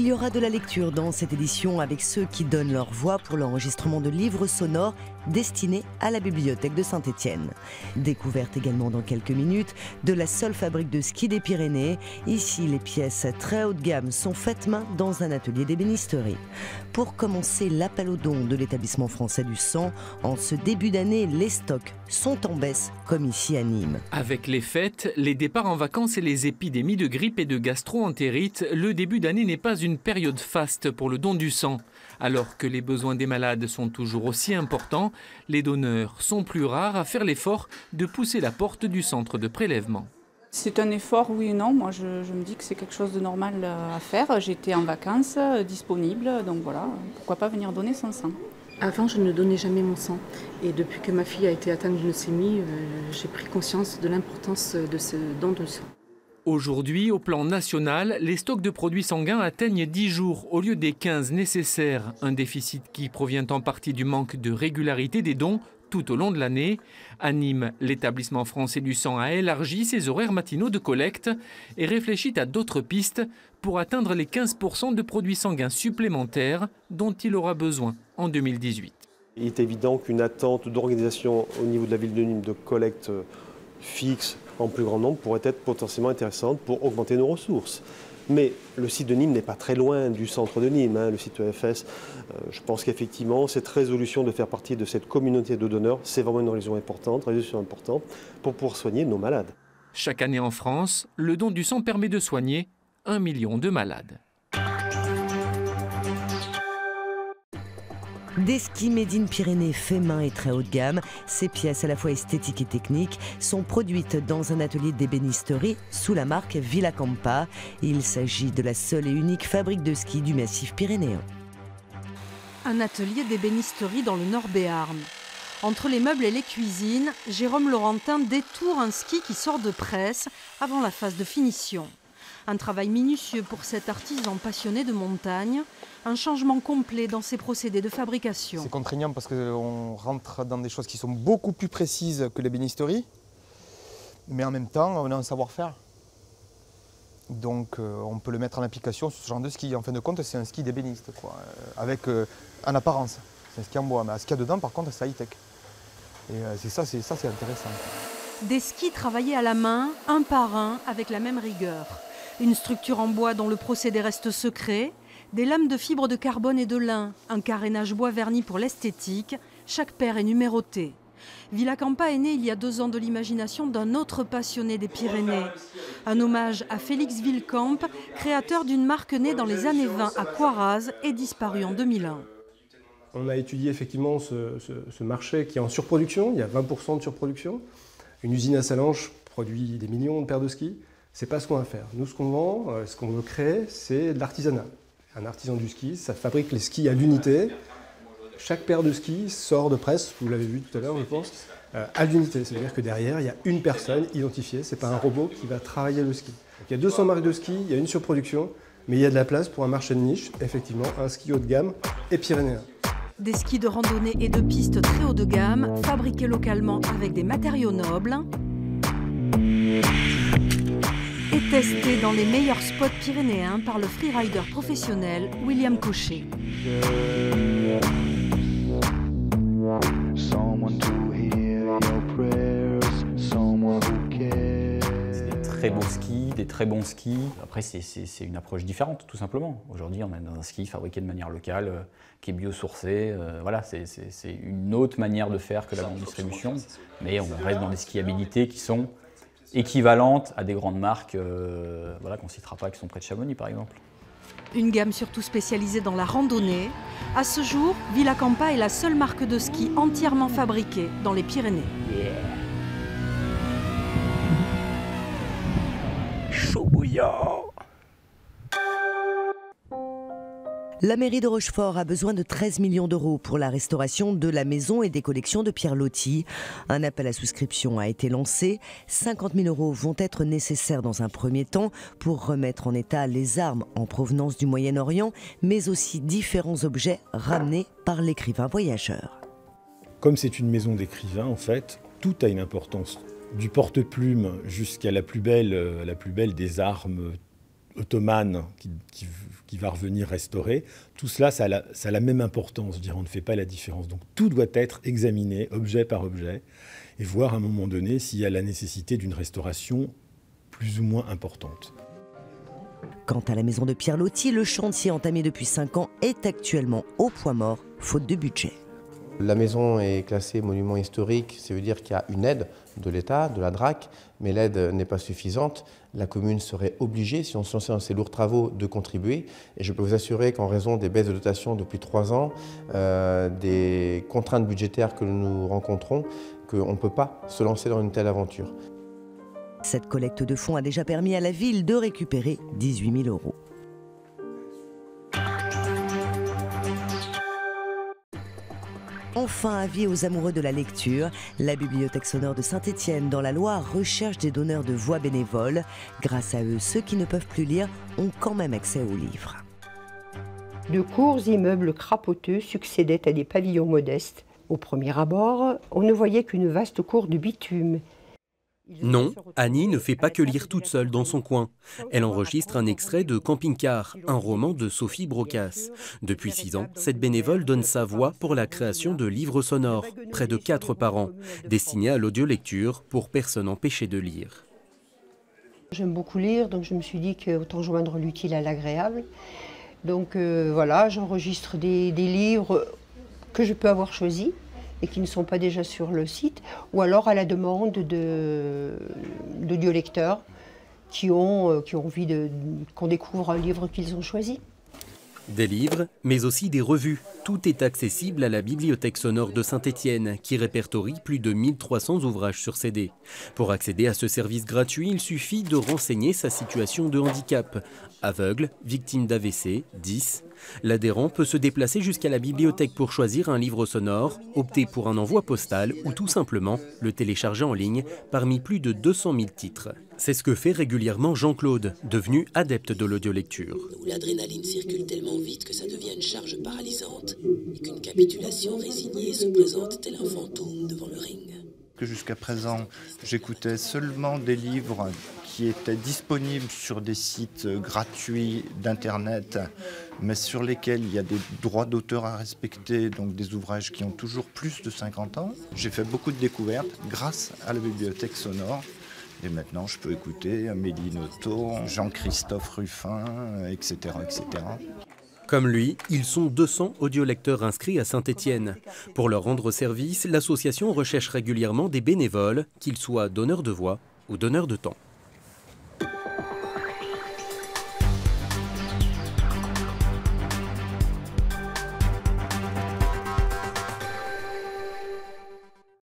Il y aura de la lecture dans cette édition avec ceux qui donnent leur voix pour l'enregistrement de livres sonores destinés à la bibliothèque de Saint-Étienne. Découverte également dans quelques minutes de la seule fabrique de ski des Pyrénées. Ici, les pièces très haut de gamme sont faites main dans un atelier d'ébénisterie. Pour commencer l'appel aux dons de l'établissement français du sang, en ce début d'année, les stocks sont en baisse, comme ici à Nîmes. Avec les fêtes, les départs en vacances et les épidémies de grippe et de gastro-entérite, le début d'année n'est pas une période faste pour le don du sang. Alors que les besoins des malades sont toujours aussi importants, les donneurs sont plus rares à faire l'effort de pousser la porte du centre de prélèvement. C'est un effort, oui et non. Moi, je me dis que c'est quelque chose de normal à faire. J'étais en vacances, disponible, donc voilà, pourquoi pas venir donner son sang. Avant, je ne donnais jamais mon sang. Et depuis que ma fille a été atteinte d'une leucémie, j'ai pris conscience de l'importance de ce don de sang. Aujourd'hui, au plan national, les stocks de produits sanguins atteignent 10 jours au lieu des 15 nécessaires. Un déficit qui provient en partie du manque de régularité des dons tout au long de l'année. À Nîmes, l'établissement français du sang a élargi ses horaires matinaux de collecte et réfléchit à d'autres pistes pour atteindre les 15% de produits sanguins supplémentaires dont il aura besoin en 2018. Il est évident qu'une attente d'organisation au niveau de la ville de Nîmes de collecte fixe en plus grand nombre pourrait être potentiellement intéressante pour augmenter nos ressources. Mais le site de Nîmes n'est pas très loin du centre de Nîmes, le site EFS. Je pense qu'effectivement, cette résolution de faire partie de cette communauté de donneurs, c'est vraiment une résolution importante pour pouvoir soigner nos malades. Chaque année en France, le don du sang permet de soigner 1 million de malades. Des skis made in Pyrénées fait main et très haut de gamme. Ces pièces à la fois esthétiques et techniques sont produites dans un atelier d'ébénisterie sous la marque Villacampa. Il s'agit de la seule et unique fabrique de skis du massif pyrénéen. Un atelier d'ébénisterie dans le Nord Béarn. Entre les meubles et les cuisines, Jérôme Laurentin détourne un ski qui sort de presse avant la phase de finition. Un travail minutieux pour cet artisan passionné de montagne, un changement complet dans ses procédés de fabrication. C'est contraignant parce qu'on rentre dans des choses qui sont beaucoup plus précises que l'ébénisterie, mais en même temps, on a un savoir-faire. Donc on peut le mettre en application sur ce genre de ski. En fin de compte, c'est un ski d'ébéniste, avec en apparence. C'est un ski en bois, mais ce qu'il y a dedans, par contre, c'est high-tech. Et c'est intéressant. Des skis travaillés à la main, un par un, avec la même rigueur. Une structure en bois dont le procédé reste secret, des lames de fibres de carbone et de lin, un carénage bois verni pour l'esthétique, chaque paire est numérotée. Villacampa est né il y a 2 ans de l'imagination d'un autre passionné des Pyrénées. Un hommage à Félix Villacamp, créateur d'une marque née dans les années 20 à Coiraz et disparue en 2001. On a étudié effectivement ce marché qui est en surproduction, il y a 20% de surproduction. Une usine à Salanches produit des millions de paires de skis. C'est pas ce qu'on va faire. Nous, ce qu'on vend, ce qu'on veut créer, c'est de l'artisanat. Un artisan du ski, ça fabrique les skis à l'unité. Chaque paire de skis sort de presse, vous l'avez vu tout à l'heure, je pense, à l'unité. C'est-à-dire que derrière, il y a une personne identifiée, c'est pas un robot qui va travailler le ski. Donc, il y a 200 marques de ski, il y a une surproduction, mais il y a de la place pour un marché de niche, effectivement, un ski haut de gamme et pyrénéen. Des skis de randonnée et de piste très haut de gamme, fabriqués localement avec des matériaux nobles et testés dans les meilleurs spots pyrénéens par le freerider professionnel William Cochet. Des très beaux skis, des très bons skis. Après, c'est une approche différente, tout simplement. Aujourd'hui, on est dans un ski fabriqué de manière locale, qui est biosourcé. Voilà, c'est une autre manière de faire que la grande distribution. Mais on reste dans des skis habilités qui sont équivalentes à des grandes marques qu'on ne citera pas, qui sont près de Chamonix, par exemple. Une gamme surtout spécialisée dans la randonnée. À ce jour, Villacampa est la seule marque de ski entièrement fabriquée dans les Pyrénées. Chaud bouillant. La mairie de Rochefort a besoin de 13 millions d'euros pour la restauration de la maison et des collections de Pierre Loti. Un appel à souscription a été lancé. 50 000 euros vont être nécessaires dans un premier temps pour remettre en état les armes en provenance du Moyen-Orient, mais aussi différents objets ramenés par l'écrivain voyageur. Comme c'est une maison d'écrivains, en fait, tout a une importance. Du porte-plume jusqu'à la plus belle des armes ottomane qui va revenir restaurer. Tout cela, ça a la même importance. Je dirais, on ne fait pas la différence. Donc tout doit être examiné objet par objet et voir à un moment donné s'il y a la nécessité d'une restauration plus ou moins importante. Quant à la maison de Pierre Loti, le chantier entamé depuis 5 ans est actuellement au point mort, faute de budget. La maison est classée monument historique, ça veut dire qu'il y a une aide de l'État, de la DRAC, mais l'aide n'est pas suffisante. La commune serait obligée, si on se lançait dans ces lourds travaux, de contribuer. Et je peux vous assurer qu'en raison des baisses de dotation depuis 3 ans, des contraintes budgétaires que nous rencontrons, qu'on ne peut pas se lancer dans une telle aventure. Cette collecte de fonds a déjà permis à la ville de récupérer 18 000 €. Enfin, avis aux amoureux de la lecture, la Bibliothèque sonore de Saint-Étienne dans la Loire recherche des donneurs de voix bénévoles. Grâce à eux, ceux qui ne peuvent plus lire ont quand même accès aux livres. De courts immeubles crapoteux succédaient à des pavillons modestes. Au premier abord, on ne voyait qu'une vaste cour de bitume. Non, Annie ne fait pas que lire toute seule dans son coin. Elle enregistre un extrait de Camping-Car, un roman de Sophie Brocas. Depuis 6 ans, cette bénévole donne sa voix pour la création de livres sonores, près de 4 par an, destinés à l'audiolecture pour personnes empêchées de lire. J'aime beaucoup lire, donc je me suis dit qu'autant joindre l'utile à l'agréable. Donc voilà, j'enregistre des livres que je peux avoir choisis et qui ne sont pas déjà sur le site, ou alors à la demande d'audiolecteurs qui ont envie qu'on découvre un livre qu'ils ont choisi. Des livres, mais aussi des revues. Tout est accessible à la Bibliothèque sonore de Saint-Étienne, qui répertorie plus de 1300 ouvrages sur CD. Pour accéder à ce service gratuit, il suffit de renseigner sa situation de handicap. Aveugle, victime d'AVC, 10. L'adhérent peut se déplacer jusqu'à la bibliothèque pour choisir un livre sonore, opter pour un envoi postal ou tout simplement le télécharger en ligne parmi plus de 200 000 titres. C'est ce que fait régulièrement Jean-Claude, devenu adepte de l'audiolecture. Où l'adrénaline circule tellement vite que ça devient une charge paralysante et qu'une capitulation résignée se présente tel un fantôme devant le ring. Jusqu'à présent, j'écoutais seulement des livres qui étaient disponibles sur des sites gratuits d'Internet, mais sur lesquels il y a des droits d'auteur à respecter, donc des ouvrages qui ont toujours plus de 50 ans. J'ai fait beaucoup de découvertes grâce à la bibliothèque sonore. Et maintenant, je peux écouter Amélie Nothomb, Jean-Christophe Ruffin, etc., etc. Comme lui, ils sont 200 audiolecteurs inscrits à Saint-Étienne. Pour leur rendre service, l'association recherche régulièrement des bénévoles, qu'ils soient donneurs de voix ou donneurs de temps.